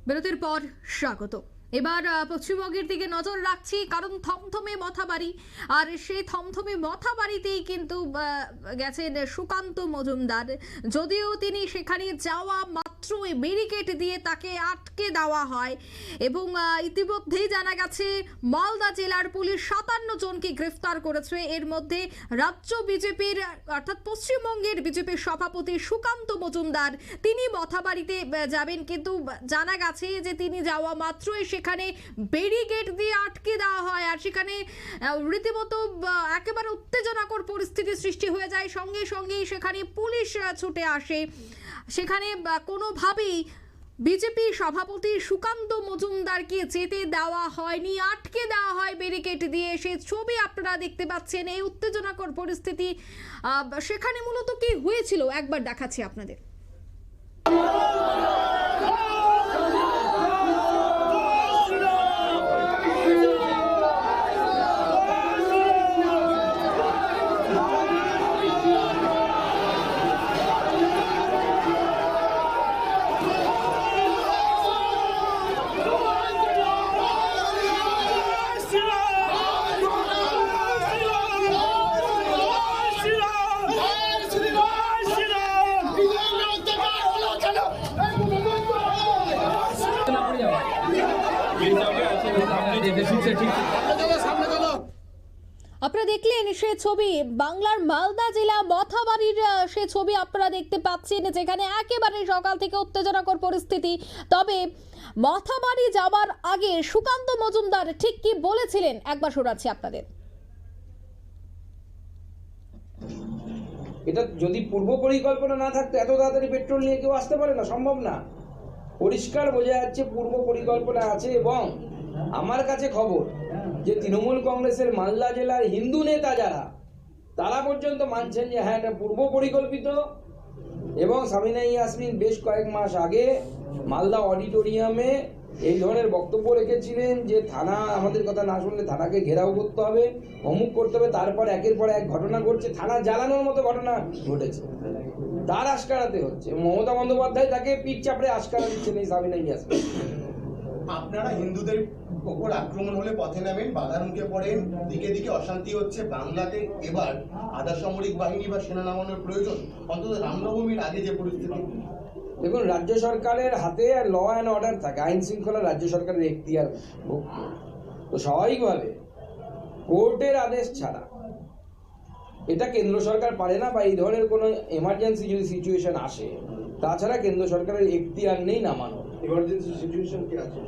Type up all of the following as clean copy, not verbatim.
বিরতির পর স্বাগত। এবার পশ্চিমবঙ্গের দিকে নজর রাখছি, কারণ থমথমে মথাবাড়ি, আর সেই থমথমে মথাবাড়িতেই কিন্তু গেছেন সুকান্ত মজুমদার। যদিও তিনি সেখানে যাওয়া মাত্রই ব্যারিকেড দিয়ে তাকে আটকে দেওয়া হয় এবং ইতিমধ্যেই জানা গেছে মালদা জেলার পুলিশ 57 জনকে গ্রেফতার করেছে। এর মধ্যে রাজ্য বিজেপির অর্থাৎ পশ্চিমবঙ্গের বিজেপির সভাপতি সুকান্ত মজুমদার তিনি মথাবাড়িতে যাবেন, কিন্তু জানা গেছে যে তিনি যাওয়া মাত্রই সেখানে ব্যারিকেড দিয়ে আটকে দেওয়া হয়, আর সেখানে রীতিমতো একেবারে উত্তেজনাকর পরিস্থিতি সৃষ্টি হয়ে যায়। সঙ্গে সঙ্গেই সেখানে পুলিশ ছুটে আসে। সেখানে কোনোভাবেই বিজেপি সভাপতি সুকান্ত মজুমদারকে যেতে দেওয়া হয়নি, আটকে দেওয়া হয় ব্যারিকেড দিয়ে। সে ছবি আপনারা দেখতে পাচ্ছেন। এই উত্তেজনাকর পরিস্থিতি সেখানে মূলত কি হয়েছিল একবার দেখাচ্ছি আপনাদের। আপনারা দেখলেন সে ছবি, বাংলার মালদা জেলা মথাবাড়ির সে ছবি আপনারা দেখতে পাচ্ছেন, যেখানে একেবারে সকাল থেকে উত্তেজনাকর পরিস্থিতি। তবে মথাবাড়ি যাবার আগে সুকান্ত মজুমদার ঠিক কি বলেছিলেন একবার শোনাচ্ছি আপনাদের। এটা যদি পূর্ব পরিকল্পনা না থাকতো এত তাড়াতাড়ি পেট্রোল নিয়ে কেউ আসতে পারে না, সম্ভব না। পরিষ্কার বোঝা যাচ্ছে পূর্ব পরিকল্পনা আছে। এবং আমার কাছে খবর যে তৃণমূল কংগ্রেসের মালদা জেলার হিন্দু নেতা যারা, তারা পর্যন্ত মানছেন যে হ্যাঁ এটা পূর্ব পরিকল্পিত। এবং সামিনা ইয়াসমিন বেশ কয়েক মাস আগে মালদা অডিটোরিয়ামে এই ধরনের বক্তব্য রেখেছিলেন যে থানা আমাদের কথা না শুনলে থানাকে ঘেরাও করতে হবে, অমুক করতে হবে। তারপর একের পর এক ঘটনা ঘটছে, থানা জ্বালানোর মতো ঘটনা ঘটেছে, তার আশকারাতে হচ্ছে। মমতা বন্দ্যোপাধ্যায় তাকে পিঠ চাপড়ে আশকারা দিচ্ছেন এই সামিনা ইয়াসমিন। আপনারা হিন্দুদের ওপর আক্রমণ হলে পথে নামেন, বাধার মুখে পড়েন, দিকে দিকে অশান্তি হচ্ছে। বাংলাতে এবার আধা সামরিক বাহিনী বা সেনা নামানোর প্রয়োজন, অন্তত রামনবমীর আগে যে পরিস্থিতি। দেখুন, রাজ্য সরকারের হাতে ল অ্যান্ড অর্ডার থাকে, আইন শৃঙ্খলা রাজ্য সরকারের এখতিয়ার। তো স্বাভাবিকভাবে কোর্টের আদেশ ছাড়া এটা কেন্দ্র সরকার পারে না, বা এই ধরনের কোনো এমার্জেন্সি যদি সিচুয়েশন আসে, তাছাড়া কেন্দ্র সরকারের এখতিয়ার নেই নামানো। ইমার্জেন্সি সিচুয়েশন কি আছে?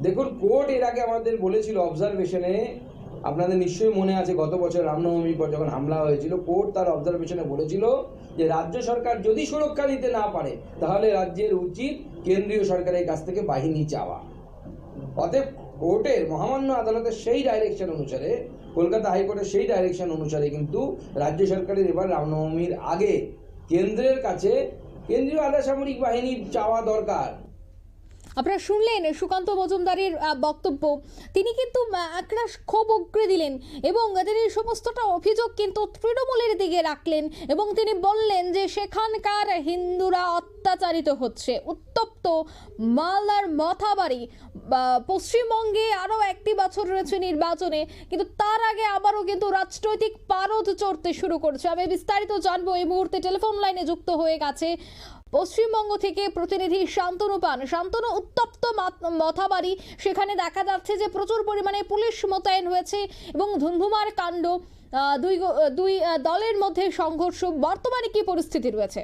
দেখুন, কোর্ট এর আগে আমাদের বলেছিল অবজারভেশনে, আপনাদের নিশ্চয়ই মনে আছে গত বছর রামনবমীর পর যখন হামলা হয়েছিল, কোর্ট তার অবজারভেশনে বলেছিল যে রাজ্য সরকার যদি সুরক্ষা দিতে না পারে তাহলে রাজ্যের উচিত কেন্দ্রীয় সরকারের কাছ থেকে বাহিনী চাওয়া। অতএব কোর্টের মহামান্য আদালতের সেই ডাইরেকশন অনুসারে, কলকাতা হাইকোর্টের সেই ডাইরেকশন অনুসারে কিন্তু রাজ্য সরকারের এবার রামনবমীর আগে কেন্দ্রের কাছে কেন্দ্রীয় আধা সামরিক বাহিনী চাওয়া দরকার। আপনারা শুনলেন সুকান্ত মজুমদারের বক্তব্য। তিনি কিন্তু একটা ক্ষোভ উগরে দিলেন এবং তিনি সমস্তটা অভিযোগ কিন্তু তৃণমূলের দিকে রাখলেন এবং তিনি বললেন যে সেখানকার হিন্দুরা অত্যাচারিত হচ্ছে। উত্তপ্ত মালদার মথাবাড়ি। পশ্চিমবঙ্গে আরও একটি বছর রয়েছে নির্বাচনে, কিন্তু তার আগে আবারও কিন্তু রাজনৈতিক পারদ চড়তে শুরু করছে। আমি বিস্তারিত জানবো। এই মুহূর্তে টেলিফোন লাইনে যুক্ত হয়ে গেছে পশ্চিমবঙ্গ থেকে প্রতিনিধি শান্তনু পান। শান্তনু, উত্তপ্ত মথাবাড়ি, সেখানে দেখা যাচ্ছে যে প্রচুর পরিমাণে পুলিশ মোতায়েন হয়েছে এবং ধুন্ধুমার কাণ্ড, দুই দলের মধ্যে সংঘর্ষ। বর্তমানে কি পরিস্থিতি রয়েছে?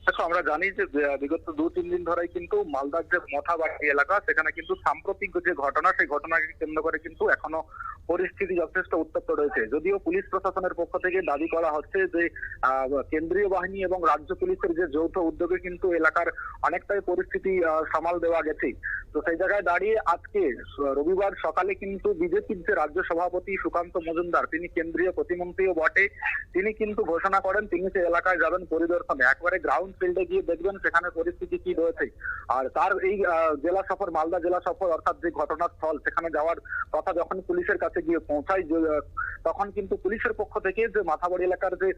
দেখো, আমরা জানি যে বিগত 2-3 দিন ধরেই কিন্তু মালদার যে মথাবাড়ি এলাকা, সেখানে কিন্তু সাম্প্রতিক যে ঘটনা, সেই ঘটনাকে কেন্দ্র করে কিন্তু এখনো পরিস্থিতি যথেষ্ট উত্তপ্ত রয়েছে। যদিও পুলিশ প্রশাসনের পক্ষ থেকে দাবি করা হচ্ছে যে কেন্দ্রীয় বাহিনী এবং রাজ্য পুলিশের যে যৌথ উদ্যোগে কিন্তু এলাকার অনেকটাই পরিস্থিতি সামাল দেওয়া গেছে। তো সেই জায়গায় দাঁড়িয়ে আজকে রবিবার সকালে কিন্তু বিজেপির যে রাজ্য সভাপতি সুকান্ত মজুমদার, তিনি কেন্দ্রীয় প্রতিমন্ত্রীও বটে, তিনি কিন্তু ঘোষণা করেন তিনি সে এলাকায় যাবেন পরিদর্শনে, একবারে গ্রাউন্ড ফিল্ডে গিয়ে দেখবেন সেখানে পরিস্থিতি কি রয়েছে। আর তার এই জেলা সফর, মালদা জেলা সফর অর্থাৎ যে ঘটনাস্থল, সেখানে যাওয়ার কথা যখন পুলিশের কাছে করতে গিয়ে পৌঁছায় তখন কিন্তু পুলিশের পক্ষ থেকে যে মাথাবাড়ি এলাকার যে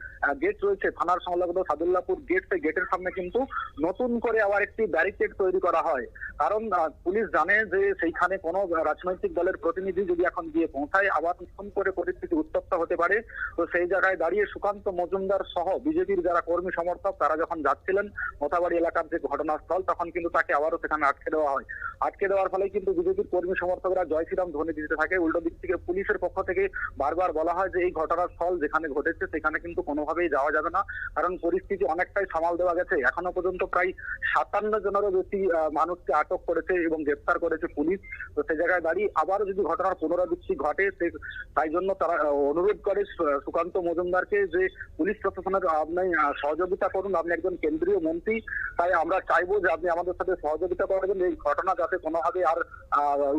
গেট রয়েছে থানার সংলগ্ন সাদুল্লাপুর গেট, সেই গেটের সামনে কিন্তু নতুন করে আবার একটি ব্যারিকেড তৈরি করা হয়। কারণ পুলিশ জানে যে সেইখানে কোনো রাজনৈতিক দলের প্রতিনিধি যদি এখন গিয়ে পৌঁছায় আবার নতুন করে পরিস্থিতি উত্তপ্ত হতে পারে। তো সেই জায়গায় দাঁড়িয়ে সুকান্ত মজুমদার সহ বিজেপির যারা কর্মী সমর্থক তারা যখন যাচ্ছিলেন মথাবাড়ি এলাকার যে ঘটনাস্থল, তখন কিন্তু তাকে আবারও সেখানে আটকে দেওয়া হয়। আটকে দেওয়ার ফলে কিন্তু বিজেপির কর্মী সমর্থকরা জয় শ্রীরাম ধ্বনি দিতে থাকে। উল্টো দিক থেকে পুলিশের পক্ষ থেকে বারবার বলা হয় যে এই ঘটনাস্থল যেখানে ঘটেছে সেখানে কিন্তু কোনোভাবেই যাওয়া যাবে না, কারণ পরিস্থিতি অনেকটাই সামাল দেওয়া গেছে। এখনো পর্যন্ত প্রায় 57 জনেরও বেশি মানুষকে আটক করেছে এবং গ্রেফতার করেছে পুলিশ। তো সে জায়গায় দাঁড়িয়ে আবারও যদি ঘটনার পুনরাবৃত্তি ঘটে তাই জন্য তারা অনুরোধ করে সুকান্ত মজুমদারকে যে পুলিশ প্রশাসনের আপনি সহযোগিতা করুন, আপনি একজন কেন্দ্রীয় মন্ত্রী, তাই আমরা চাইবো যে আপনি আমাদের সাথে সহযোগিতা করবেন এই ঘটনা যাতে কোনোভাবে আর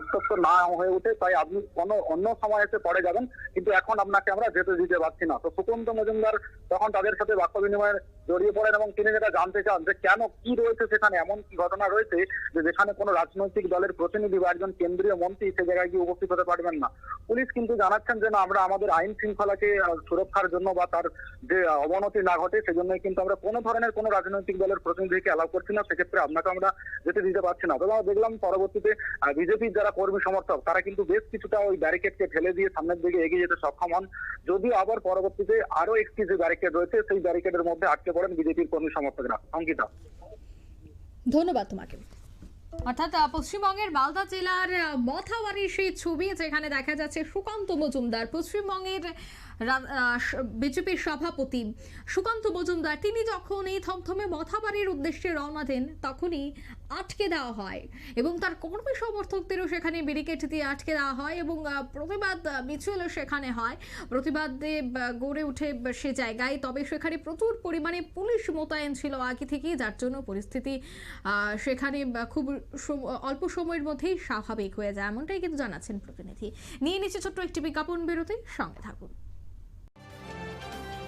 উত্তপ্ত না হয়ে ওঠে। তাই আপনি কোনো অন্য সময় এসে পড়ে যাবেন, কিন্তু এখন আপনাকে আমরা যেতে দিতে পারছি না। তো সুকান্ত মজুমদার তখন তাদের সাথে বাক্য বিনিময়ে জড়িয়ে পড়েন এবং তিনি যেটা জানতে চান যে কেন কি রয়েছে সেখানে, এমন কি ঘটনা রয়েছে যে যেখানে কোনো রাজনৈতিক দলের প্রতিনিধি বা একজন কেন্দ্রীয় মন্ত্রী সে জায়গায় গিয়ে উপস্থিত হতে পারবেন না। পুলিশ কিন্তু জানাচ্ছেন যে না, আমরা আমাদের আইন শৃঙ্খলাকে সুরক্ষার জন্য বা তার যে অবনতি না ঘটে সেজন্যই কিন্তু আমরা কোনো ধরনের কোনো রাজনৈতিক দলের প্রতিনিধিকে অ্যালাউ করছি না, সেক্ষেত্রে আপনাকে আমরা যেতে দিতে পারছি না। তবে আমরা দেখলাম পরবর্তীতে বিজেপির যারা কর্মী সমর্থক তারা কিন্তু বেশ কিছুটা ওই ব্যারিকেডকে ফেলে দিয়ে সামনের দিকে এগিয়ে যেতে সক্ষম হন, যদিও আবার পরবর্তীতে আরো একটি যে ব্যারিকেড রয়েছে সেই ব্যারিকেডের মধ্যে আটকে পড়েন বিজেপির কর্মী সমর্থকরা। অঙ্কিতা, ধন্যবাদ তোমাকে। অর্থাৎ পশ্চিমবঙ্গের মালদা জেলার মথাবাড়ির সেই ছবি যেখানে দেখা যাচ্ছে সুকান্ত মজুমদার, পশ্চিমবঙ্গের বিজেপির সভাপতি সুকান্ত মজুমদার, তিনি যখন এই থমথমে মথাবাড়ির উদ্দেশ্যে রওনা দেন তখনই আটকে দেওয়া হয় এবং তার কর্মী সমর্থকদেরও সেখানে ব্যারিকেড দিয়ে আটকে দেওয়া হয় এবং প্রতিবাদ মিছিলও সেখানে হয়, প্রতিবাদে গড়ে উঠে সে জায়গায়। তবে সেখানে প্রচুর পরিমাণে পুলিশ মোতায়েন ছিল আগে থেকেই, যার জন্য পরিস্থিতি সেখানে খুব অল্প সময়ের মধ্যেই স্বাভাবিক হয়ে যায়, এমনটাই কিন্তু জানাচ্ছেন প্রতিনিধি। নিয়ে নিচ্ছে ছোট্ট একটি বিজ্ঞাপন বিরতি, সঙ্গে থাকুন।